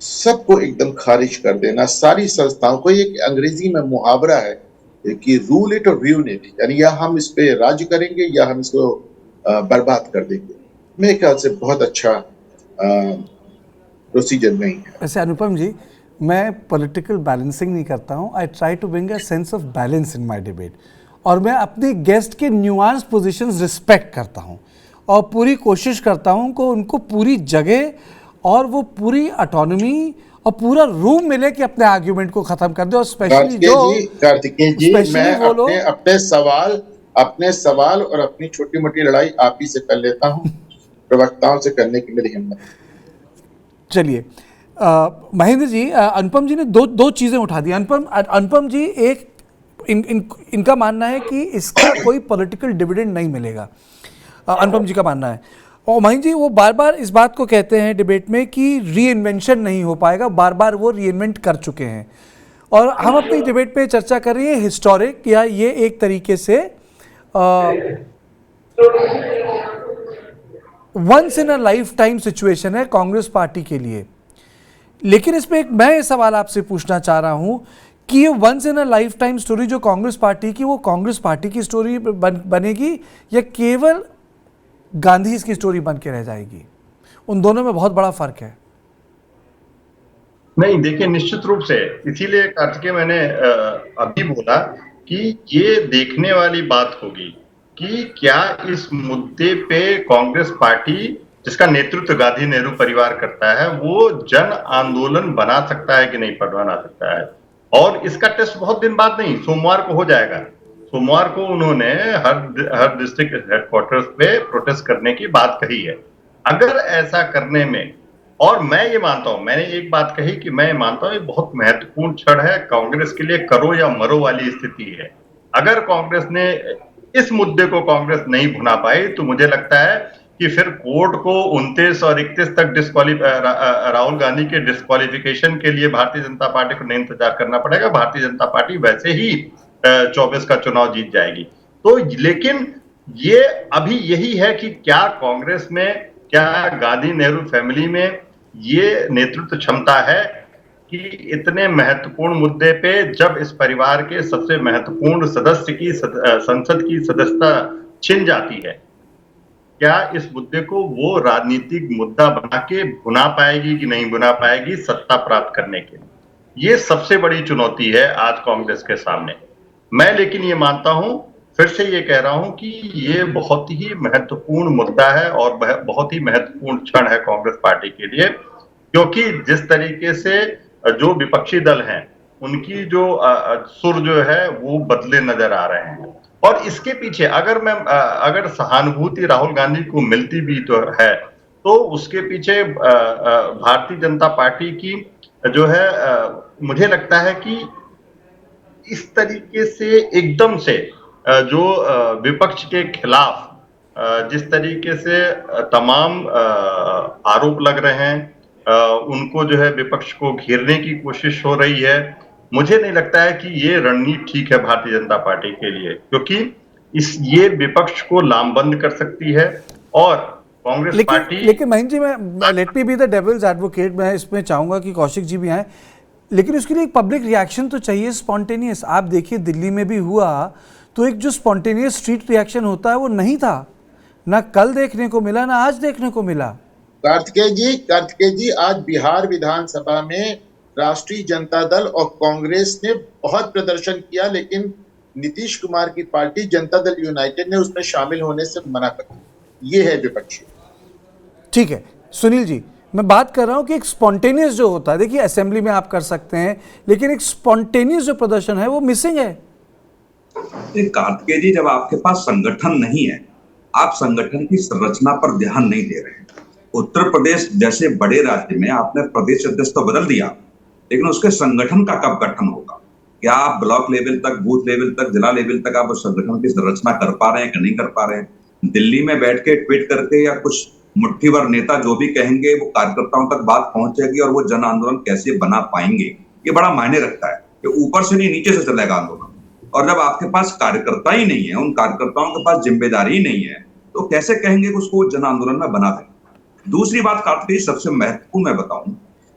सबको एकदम खारिज कर देना, सारी संस्थाओं को। एक अंग्रेजी में मुहावरा है कि रूल इट और ड्यून इट, यानी या हम इस पे राज करेंगे या हम इसको बर्बाद कर देंगे। मेरे ख्याल से बहुत अच्छा प्रोसीजर नहीं है। वैसे अनुपम जी, मैं पॉलिटिकल बैलेंसिंग नहीं करता हूँ। I try to bring a sense of balance in my debate, और मैं अपने गेस्ट के न्यूआंस पोजीशंस रिस्पेक्ट करता हूँ और पूरी कोशिश करता हूँ को उनको पूरी जगह और वो पूरी ऑटोनॉमी और पूरा रूम मिले कि अपने आर्ग्यूमेंट को खत्म कर दे। और कार्तिकेय जी, मैं स्पेशली वो अपने लोग, अपने सवाल और अपनी छोटी मोटी लड़ाई आप ही से कर लेता हूँ, प्रवक्ताओं से करने की मेरी हिम्मत। चलिए महेंद्र जी, अनुपम जी ने दो चीज़ें उठा दी। अनुपम जी, एक इनका मानना है कि इसका कोई पॉलिटिकल डिविडेंड नहीं मिलेगा, अनुपम जी का मानना है। और महेंद्र जी वो बार बार इस बात को कहते हैं डिबेट में कि री इन्वेंशन नहीं हो पाएगा, बार बार वो री इन्वेंट कर चुके हैं। और हम अपनी डिबेट पे चर्चा कर रहे हैं हिस्टोरिक, या ये एक तरीके से once in a lifetime situation है कांग्रेस पार्टी के लिए। लेकिन इसमें एक मैं सवाल आपसे पूछना चाह रहा हूं कि ये once in a lifetime story जो कांग्रेस पार्टी की, वो कांग्रेस पार्टी की स्टोरी बनेगी या केवल गांधी की स्टोरी बन के रह जाएगी? उन दोनों में बहुत बड़ा फर्क है। नहीं, देखिए, निश्चित रूप से इसीलिए कार्तिकेय मैंने अभी बोला कि ये देखने वाली बात होगी कि क्या इस मुद्दे पे कांग्रेस पार्टी, जिसका नेतृत्व गांधी नेहरू परिवार करता है, वो जन आंदोलन बना सकता है कि नहीं बना सकता है। और इसका टेस्ट बहुत दिन बाद नहीं, सोमवार को हो जाएगा। सोमवार को उन्होंने हर डिस्ट्रिक्ट हेडक्वार्टर्स पे प्रोटेस्ट करने की बात कही है। अगर ऐसा करने में, और मैं ये मानता हूं, मैंने एक बात कही कि मैं मानता हूं ये बहुत महत्वपूर्ण क्षण है कांग्रेस के लिए, करो या मरो वाली स्थिति है। अगर कांग्रेस ने इस मुद्दे को कांग्रेस नहीं भुना पाई तो मुझे लगता है कि फिर कोर्ट को 29 और 31 तक राहुल गांधी के डिस्क्वालिफिकेशन के लिए भारतीय जनता पार्टी को नहीं इंतजार करना पड़ेगा। भारतीय जनता पार्टी वैसे ही 24 का चुनाव जीत जाएगी। तो लेकिन ये अभी यही है कि क्या कांग्रेस में, क्या गांधी नेहरू फैमिली में ये नेतृत्व क्षमता है कि इतने महत्वपूर्ण मुद्दे पे, जब इस परिवार के सबसे महत्वपूर्ण सदस्य की संसद की सदस्यता छिन जाती है, क्या इस मुद्दे को वो राजनीतिक मुद्दा बना के भुना पाएगी कि नहीं भुना पाएगी सत्ता प्राप्त करने के लिए? ये सबसे बड़ी चुनौती है आज कांग्रेस के सामने। मैं लेकिन ये मानता हूं, फिर से ये कह रहा हूं कि ये बहुत ही महत्वपूर्ण मुद्दा है और बहुत ही महत्वपूर्ण क्षण है कांग्रेस पार्टी के लिए, क्योंकि जिस तरीके से जो विपक्षी दल हैं उनकी जो सुर जो है वो बदले नजर आ रहे हैं। और इसके पीछे अगर सहानुभूति राहुल गांधी को मिलती भी तो है, तो उसके पीछे भारतीय जनता पार्टी की जो है, मुझे लगता है कि इस तरीके से एकदम से जो विपक्ष के खिलाफ जिस तरीके से तमाम आरोप लग रहे हैं, उनको जो है विपक्ष को घेरने की कोशिश हो रही है, मुझे नहीं लगता है कि ये रणनीति ठीक है भारतीय जनता पार्टी के लिए, क्योंकि ये विपक्ष को लामबंद कर सकती है। और कांग्रेस पार्टी, लेकिन महेंद्र जी, मैं let me be the devil's advocate, मैं इसमें चाहूंगा कि कौशिक जी भी आए, लेकिन उसके लिए एक पब्लिक रिएक्शन तो चाहिए, स्पॉन्टेनियस। आप देखिए दिल्ली में भी हुआ तो एक जो स्पॉन्टेनियस स्ट्रीट रिएक्शन होता है वो नहीं था, ना कल देखने को मिला ना आज देखने को मिला। कार्तिकेय जी, आज बिहार विधानसभा में राष्ट्रीय जनता दल और कांग्रेस ने बहुत प्रदर्शन किया, लेकिन नीतीश कुमार की पार्टी जनता दल यूनाइटेड ने उसमें शामिल होने से मना कर दिया। ये है विपक्षी। ठीक है सुनील जी, मैं बात कर रहा हूं कि एक स्पॉन्टेनियस जो होता है, देखिए असेंबली में आप कर सकते हैं, लेकिन एक स्पॉन्टेनियस जो प्रदर्शन है वो मिसिंग है। कार्तिकेय जी, जब आपके पास संगठन नहीं है, आप संगठन की संरचना पर ध्यान नहीं दे रहे हैं। उत्तर प्रदेश जैसे बड़े राज्य में आपने प्रदेश अध्यक्ष तो बदल दिया, लेकिन उसके संगठन का कब गठन होगा? क्या आप ब्लॉक लेवल तक, बूथ लेवल तक, जिला लेवल तक आप उस संगठन की संरचना कर पा रहे हैं कि नहीं कर पा रहे हैं? दिल्ली में बैठ के ट्वीट करके या कुछ मुट्ठी भर नेता जो भी कहेंगे वो कार्यकर्ताओं तक बात पहुंचेगी और वो जन आंदोलन कैसे बना पाएंगे, ये बड़ा मायने रखता है। ये ऊपर से नहीं नीचे से चलेगा आंदोलन। और जब आपके पास कार्यकर्ता ही नहीं है, उन कार्यकर्ताओं के पास जिम्मेदारी ही नहीं है, तो कैसे कहेंगे कि उसको जन आंदोलन में बना दें? दूसरी बात कार्तिकेय, सबसे महत्वपूर्ण मैं बताऊं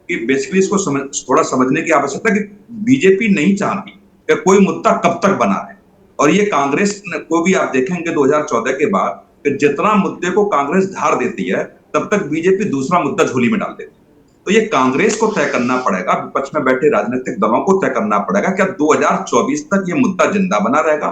कि बेसिकली इसको थोड़ा समझने की आवश्यकता है कि बीजेपी नहीं चाहती कि कोई मुद्दा कब तक बना रहे, और ये कांग्रेस को भी आप देखेंगे 2014 के बाद कि जितना मुद्दे को कांग्रेस धार देती है तब तक बीजेपी दूसरा मुद्दा झोली में डाल देती है। तो ये कांग्रेस को तय करना पड़ेगा, विपक्ष में बैठे राजनीतिक दलों को तय करना पड़ेगा, क्या 2024 तक ये मुद्दा जिंदा बना रहेगा,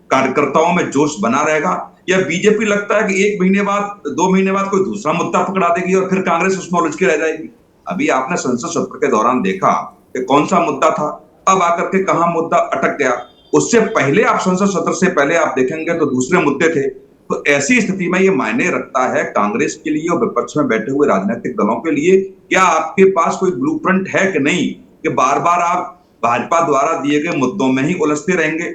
कार्यकर्ताओं में जोश बना रहेगा, या बीजेपी लगता है कि 1 महीने बाद 2 महीने बाद कोई दूसरा मुद्दा पकड़ा देगी और फिर कांग्रेस उसमें उलझ के रह जाएगी। अभी आपने संसद सत्र के दौरान देखा कि कौन सा मुद्दा था, अब आकर के कहां मुद्दा अटक गया। उससे पहले आप संसद सत्र से पहले आप देखेंगे तो दूसरे मुद्दे थे। तो ऐसी स्थिति में ये मायने रखता है कांग्रेस के लिए और विपक्ष में बैठे हुए राजनीतिक दलों के लिए, क्या आपके पास कोई ब्लूप्रिंट है कि नहीं, कि बार बार आप भाजपा द्वारा दिए गए मुद्दों में ही उलझते रहेंगे।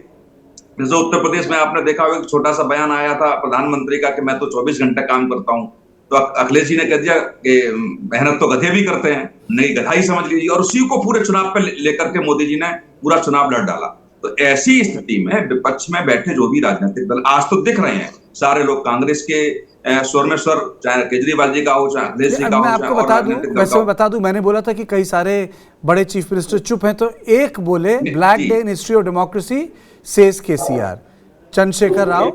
जैसे उत्तर प्रदेश में आपने देखा होगा, एक छोटा सा बयान आया था प्रधानमंत्री का कि मैं तो 24 घंटे काम करता हूं, तो अखिलेश जी ने कह दिया कि मेहनत तो गधे भी करते हैं, नहीं गधा ही समझ लीजिए, और उसी को पूरे चुनाव पे लेकर के मोदी जी ने पूरा चुनाव लड़ डाला। तो ऐसी स्थिति में विपक्ष में बैठे जो भी राजनीतिक दल आज तो दिख रहे हैं, सारे लोग कांग्रेस के स्वर में स्वर, चाहे केजरीवाल जी का हो, चाहे अखिलेश जी का हो, मैं आपको बता दूं, मैंने बोला था कि कई सारे बड़े चीफ मिनिस्टर चुप हैं, तो एक बोले black day in history of democracy says KCR, Chandrashekhar Rao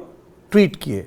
tweet किए।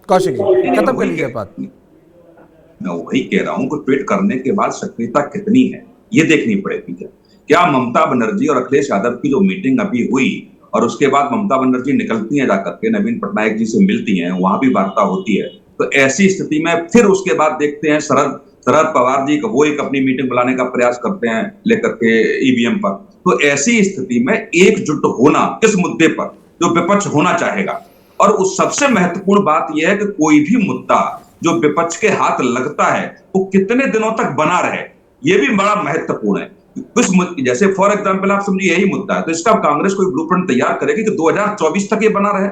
कौशिक जी खत्म कर लीजिए बात। मैं वही कह रहा हूं कि ट्वीट करने के बाद सक्रियता कितनी है ये देखनी पड़ेगी। क्या ममता बनर्जी और अखिलेश यादव की जो मीटिंग अभी हुई और उसके बाद ममता बनर्जी निकलती हैं जाकर के नवीन पटनायक जी से मिलती हैं, वहां भी वार्ता होती है, तो ऐसी स्थिति में फिर उसके बाद देखते हैं शरद पवार जी वो एक अपनी मीटिंग बुलाने का प्रयास करते हैं लेकर के ईवीएम पर। तो ऐसी स्थिति में एकजुट होना किस मुद्दे पर जो विपक्ष होना चाहेगा, और उस सबसे महत्वपूर्ण बात यह है कि कोई भी मुद्दा जो विपक्ष के हाथ लगता है वो कितने दिनों तक बना रहे, ये भी बड़ा महत्वपूर्ण है। जैसे फॉर एग्जांपल आप समझिए यही मुद्दा है, तो इसका कांग्रेस कोई ब्लूप्रिंट तैयार करेगी कि 2024 तक ये बना रहे,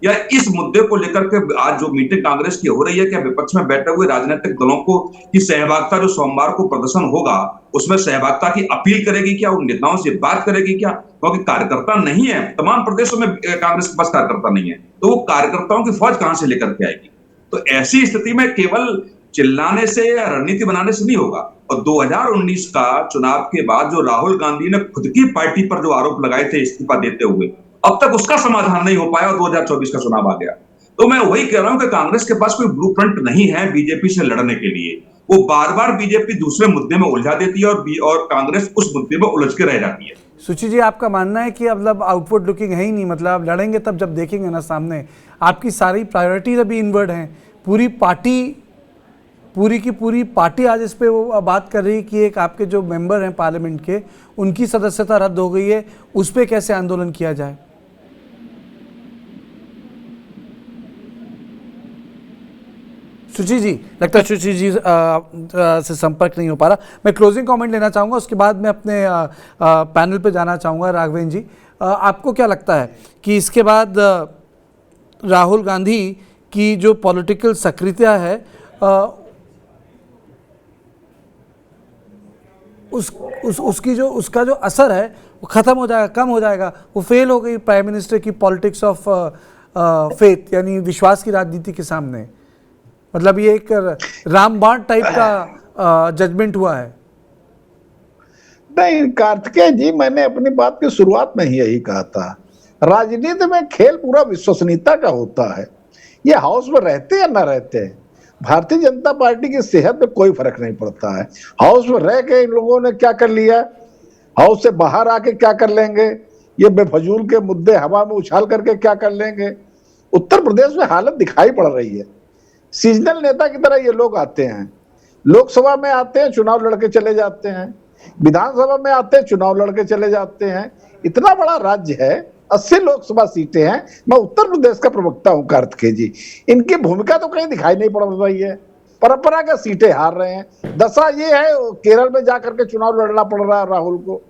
या इस मुद्दे को लेकर के आज जो मीटिंग कांग्रेस की हो रही है, क्या विपक्ष में बैठे हुए राजनीतिक दलों को की सहभागिता जो सोमवार को प्रदर्शन होगा उसमें सहभागिता की अपील करेगी क्या, उन नेताओं से बात करेगी क्या, क्योंकि कार्यकर्ता नहीं है, तमाम प्रदेशों में कांग्रेस के पास कार्यकर्ता नहीं है, तो वो कार्यकर्ताओं की फौज कहां से लेकर के आएगी। तो ऐसी स्थिति में केवल चिल्लाने से या रणनीति बनाने से नहीं होगा। और 2019 का चुनाव के बाद जो राहुल गांधी ने खुद की पार्टी पर जो आरोप लगाए थे इस्तीफा देते हुए, अब तक उसका समाधान नहीं हो पाया और 2024 का चुनाव आ गया। तो मैं वही कह रहा हूं कि कांग्रेस के पास कोई ब्लूप्रिंट नहीं है बीजेपी से लड़ने के लिए। वो बार बार बीजेपी दूसरे मुद्दे में उलझा देती है और कांग्रेस उस मुद्दे में उलझ के रह जाती है। सुची जी, आपका मानना है कि मतलब आउटवर्ड लुकिंग है ही नहीं, मतलब लड़ेंगे तब जब देखेंगे ना सामने, आपकी सारी प्रायोरिटीज अभी इनवर्ड हैं, पूरी की पूरी पार्टी आज इस पे वो बात कर रही है कि एक आपके जो मेंबर हैं पार्लियामेंट के, उनकी सदस्यता रद्द हो गई है, उस पे कैसे आंदोलन किया जाए। सुची जी, लगता है सुची जी से संपर्क नहीं हो पा रहा। मैं क्लोजिंग कमेंट लेना चाहूँगा, उसके बाद मैं अपने पैनल पे जाना चाहूँगा। राघवेंद्र जी, आपको क्या लगता है कि इसके बाद राहुल गांधी की जो पॉलिटिकल सक्रियता है उसका जो असर है वो ख़त्म हो जाएगा, कम हो जाएगा, वो फेल हो गई प्राइम मिनिस्टर की पॉलिटिक्स ऑफ फेथ, यानी विश्वास की राजनीति के सामने। मतलब ये एक रामबाण टाइप का जजमेंट हुआ है। नहीं कार्तिकेय जी, मैंने अपनी बात की शुरुआत में ही यही कहा था, राजनीति में खेल पूरा विश्वसनीयता का होता है। ये हाउस में रहते या ना रहते हैं, भारतीय जनता पार्टी की सेहत में कोई फर्क नहीं पड़ता है। हाउस में रह के इन लोगों ने क्या कर लिया, हाउस से बाहर आके क्या कर लेंगे, ये बेफजूल के मुद्दे हवा में उछाल करके क्या कर लेंगे। उत्तर प्रदेश में हालत दिखाई पड़ रही है, सीजनल नेता की तरह ये लोग आते हैं, लोकसभा में आते हैं चुनाव लड़के चले जाते हैं, विधानसभा में आते हैं चुनाव लड़के चले जाते हैं। इतना बड़ा राज्य है, 80 लोकसभा सीटें हैं। मैं उत्तर प्रदेश का प्रवक्ता हूं कार्तिकेय जी, इनकी भूमिका तो कहीं दिखाई नहीं पड़ रही है, परंपरागत सीटें हार रहे हैं। दशा ये है केरल में जाकर के चुनाव लड़ना पड़ रहा है राहुल को।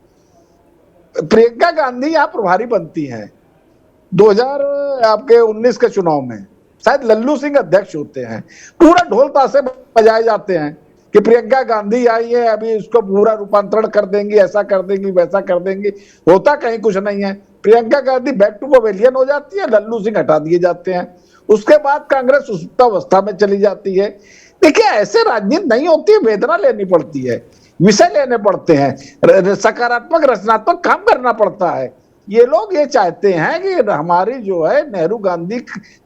प्रियंका गांधी यहाँ प्रभारी बनती हैं 2019 के चुनाव में, शायद लल्लू सिंह अध्यक्ष होते हैं, पूरा ढोल ताशे बजाए जाते हैं कि प्रियंका गांधी आई है, अभी इसको पूरा रूपांतरण कर देंगी, ऐसा कर देंगी, वैसा कर देंगी। होता कहीं कुछ नहीं है। Priyanka Gandhi back to pavilion हो जाती है, लल्लू सिंह हटा दिए जाते हैं। उसके बाद कांग्रेस सुप्तावस्था में चली जाती है। देखिए ऐसे राजनीति नहीं होती है, वेदना लेनी पड़ती है, विषय लेने पड़ते हैं, सकारात्मक रचनात्मक काम करना पड़ता है। ये लोग ये चाहते हैं कि हमारी जो है नेहरू गांधी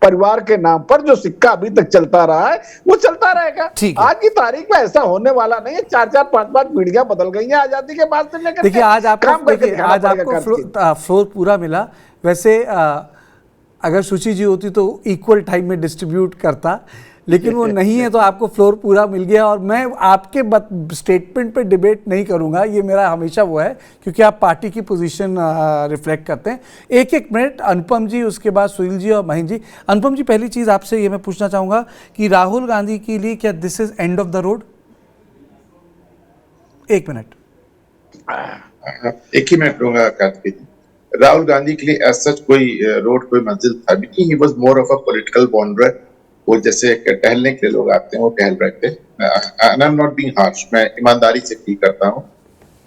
परिवार के नाम पर जो सिक्का अभी तक चलता रहा है वो चलता रहेगा। ठीक है। आज की तारीख में ऐसा होने वाला नहीं है, 4-4 5-5 पीढ़ियां बदल गई हैं आजादी के बाद से लेकर देखिए आज काम आपको करके दिखाना आज पड़ेगा आपको कार्तिक। फ्लोर पूरा मिला। वैसे अगर सुची जी होती तो इक्वल टाइम में डिस्ट्रीब्यूट करता, लेकिन वो नहीं है तो आपको फ्लोर पूरा मिल गया। और मैं आपके स्टेटमेंट पे डिबेट नहीं करूंगा, ये मेरा हमेशा वो है, क्योंकि आप पार्टी की पोजीशन रिफ्लेक्ट करते हैं। एक एक मिनट, अनुपम जी, उसके बाद सुनील जी और महेंद्र जी। अनुपम जी, पहली चीज़ आपसे ये मैं पूछना चाहूँगा कि राहुल गांधी के लिए क्या this is end of the road? एक मिनट, एक ही मिनट लूंगा कार्तिक जी। राहुल गांधी के लिए ऐसा कोई रोड, कोई मंजिल था भी नहीं। He was more of a political wanderer. वो जैसे टहलने के लिए लोग आते हैं, वो टहल रहे थे। I am not being harsh, मैं ईमानदारी से फील करता हूँ।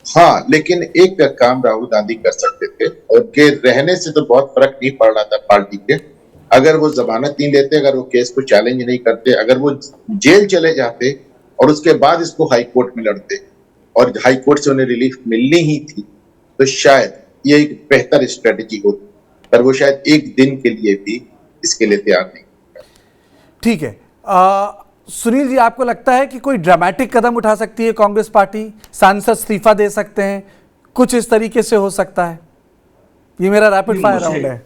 हाँ, लेकिन एक काम राहुल गांधी कर सकते थे, और के रहने से तो बहुत फर्क नहीं पड़ रहा था पार्टी के। अगर वो जमानत नहीं लेते, अगर वो केस को चैलेंज नहीं करते, अगर वो जेल चले जाते और उसके बाद इसको हाई कोर्ट में लड़ते और हाई कोर्ट से उन्हें रिलीफ मिलनी ही थी, तो शायद ये एक बेहतर स्ट्रेटेजी होती। पर वो शायद एक दिन के लिए भी इसके लिए तैयार नहीं। ठीक है। सुनील जी, आपको लगता है कि कोई ड्रामेटिक कदम उठा सकती है कांग्रेस पार्टी? सांसद इस्तीफा दे सकते हैं, कुछ इस तरीके से हो सकता है? ये मेरा रैपिड फायर राउंड है।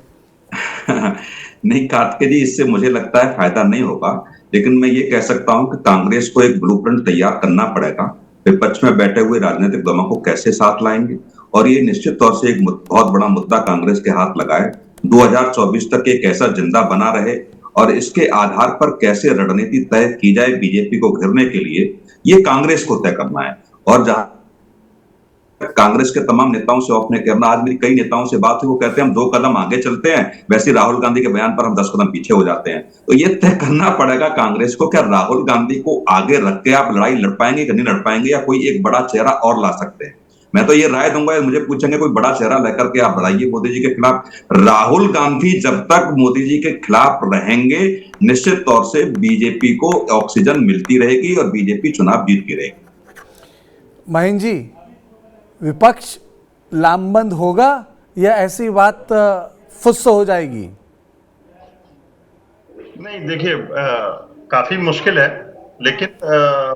नहीं कार्तिकेय जी, इससे मुझे लगता है फायदा नहीं होगा, लेकिन मैं ये कह सकता हूं कि कांग्रेस को एक ब्लूप्रिंट तैयार करना पड़ेगा। विपक्ष में बैठे हुए राजनीतिक दलों को कैसे साथ लाएंगे, और ये निश्चित तौर से एक बहुत बड़ा मुद्दा कांग्रेस के हाथ लगा है। 2024 तक एक ऐसा जिंदा बना रहे और इसके आधार पर कैसे रणनीति तय की जाए बीजेपी को घेरने के लिए, ये कांग्रेस को तय करना है। और जहां कांग्रेस के तमाम नेताओं से आपने कहना, आज मेरी कई नेताओं से बात हुई, वो कहते हैं हम 2 कदम आगे चलते हैं, वैसे राहुल गांधी के बयान पर हम 10 कदम पीछे हो जाते हैं। तो ये तय करना पड़ेगा कांग्रेस को, क्या राहुल गांधी को आगे रख के आप लड़ाई लड़ पाएंगे कि नहीं लड़ पाएंगे, या कोई एक बड़ा चेहरा और ला सकते हैं। मैं तो ये राय दूंगा, मुझे पूछेंगे कोई बड़ा चेहरा लेकर के आप लड़ाइए मोदी जी के खिलाफ। राहुल गांधी जब तक मोदी जी के खिलाफ रहेंगे, निश्चित तौर से बीजेपी को ऑक्सीजन मिलती रहेगी और बीजेपी चुनाव जीतती रहेगी। महेंद्र जी, विपक्ष लामबंद होगा या ऐसी बात फुस्स हो जाएगी? नहीं, देखिए काफी मुश्किल है, लेकिन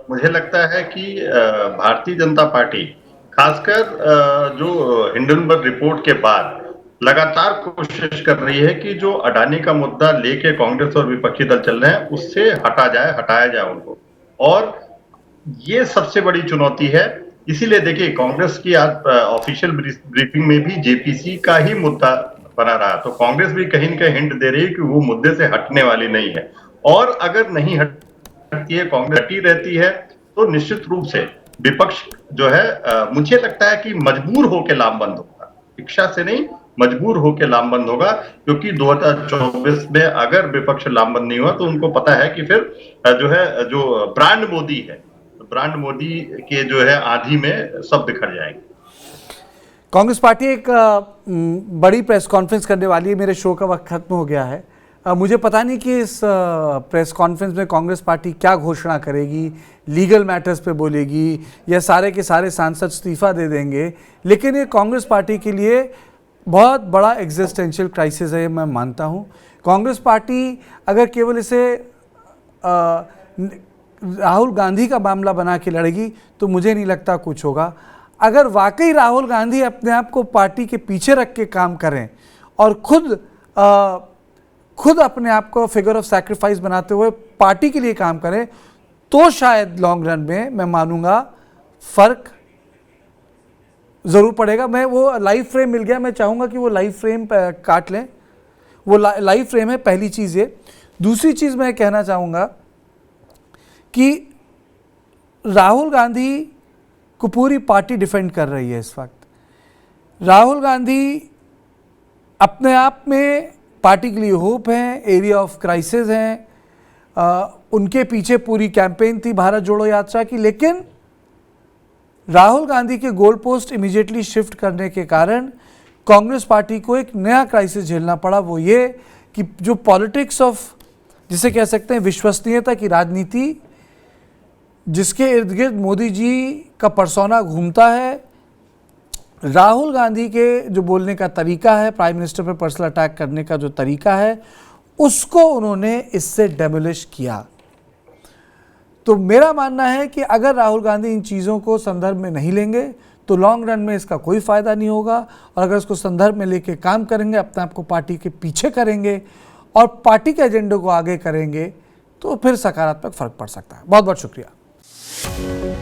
मुझे लगता है कि भारतीय जनता पार्टी खासकर जो हिंडनबर्ग रिपोर्ट के बाद लगातार कोशिश कर रही है कि जो अडानी का मुद्दा लेके कांग्रेस और विपक्षी दल चल रहे हैं उससे हटाया जाए उनको, और ये सबसे बड़ी चुनौती है। इसीलिए देखिए, कांग्रेस की आज ऑफिशियल ब्रीफिंग में भी जेपीसी का ही मुद्दा बना रहा, तो कांग्रेस भी कहीं न कहीं हिंट दे रही है कि वो मुद्दे से हटने वाली नहीं है। और अगर नहीं हटती है, कांग्रेस हटी रहती है, तो निश्चित रूप से विपक्ष जो है मुझे लगता है कि मजबूर होकर लामबंद होगा, इच्छा से नहीं, मजबूर होकर लामबंद होगा। क्योंकि 2024 में अगर विपक्ष लामबंद नहीं हुआ तो उनको पता है कि फिर जो है जो ब्रांड मोदी है, ब्रांड मोदी के जो है आंधी में सब बिखर जाएंगे। कांग्रेस पार्टी एक बड़ी प्रेस कॉन्फ्रेंस करने वाली है। मेरे शो का वक्त खत्म हो गया है। मुझे पता नहीं कि इस प्रेस कॉन्फ्रेंस में कांग्रेस पार्टी क्या घोषणा करेगी, लीगल मैटर्स पे बोलेगी या सारे के सारे सांसद इस्तीफा दे देंगे, लेकिन ये कांग्रेस पार्टी के लिए बहुत बड़ा एग्जिस्टेंशियल क्राइसिस है, मैं मानता हूँ। कांग्रेस पार्टी अगर केवल इसे राहुल गांधी का मामला बना के लड़ेगी तो मुझे नहीं लगता कुछ होगा। अगर वाकई राहुल गांधी अपने आप को पार्टी के पीछे रख के काम करें और खुद अपने आप को फिगर ऑफ सैक्रिफाइस बनाते हुए पार्टी के लिए काम करें, तो शायद लॉन्ग रन में मैं मानूंगा फर्क ज़रूर पड़ेगा। मैं वो लाइव फ्रेम मिल गया, मैं चाहूँगा कि वो लाइव फ्रेम काट लें। वो लाइव फ्रेम है, पहली चीज़ ये। दूसरी चीज़ मैं कहना चाहूँगा कि राहुल गांधी को पूरी पार्टी डिफेंड कर रही है इस वक्त। राहुल गांधी अपने आप में पार्टी के लिए होप हैं, एरिया ऑफ क्राइसिस हैं। उनके पीछे पूरी कैंपेन थी भारत जोड़ो यात्रा की, लेकिन राहुल गांधी के गोल पोस्ट इमीडिएटली शिफ्ट करने के कारण कांग्रेस पार्टी को एक नया क्राइसिस झेलना पड़ा। वो ये कि जो पॉलिटिक्स ऑफ, जिसे कह सकते हैं विश्वसनीयता की राजनीति, जिसके इर्द गिर्द मोदी जी का परसोना घूमता है, राहुल गांधी के जो बोलने का तरीका है, प्राइम मिनिस्टर पर पर्सनल अटैक करने का जो तरीका है, उसको उन्होंने इससे डेमोलिश किया। तो मेरा मानना है कि अगर राहुल गांधी इन चीज़ों को संदर्भ में नहीं लेंगे तो लॉन्ग रन में इसका कोई फ़ायदा नहीं होगा, और अगर इसको संदर्भ में लेके काम करेंगे, अपने आप को पार्टी के पीछे करेंगे और पार्टी के एजेंडे को आगे करेंगे, तो फिर सकारात्मक फ़र्क पड़ सकता है। बहुत बहुत शुक्रिया।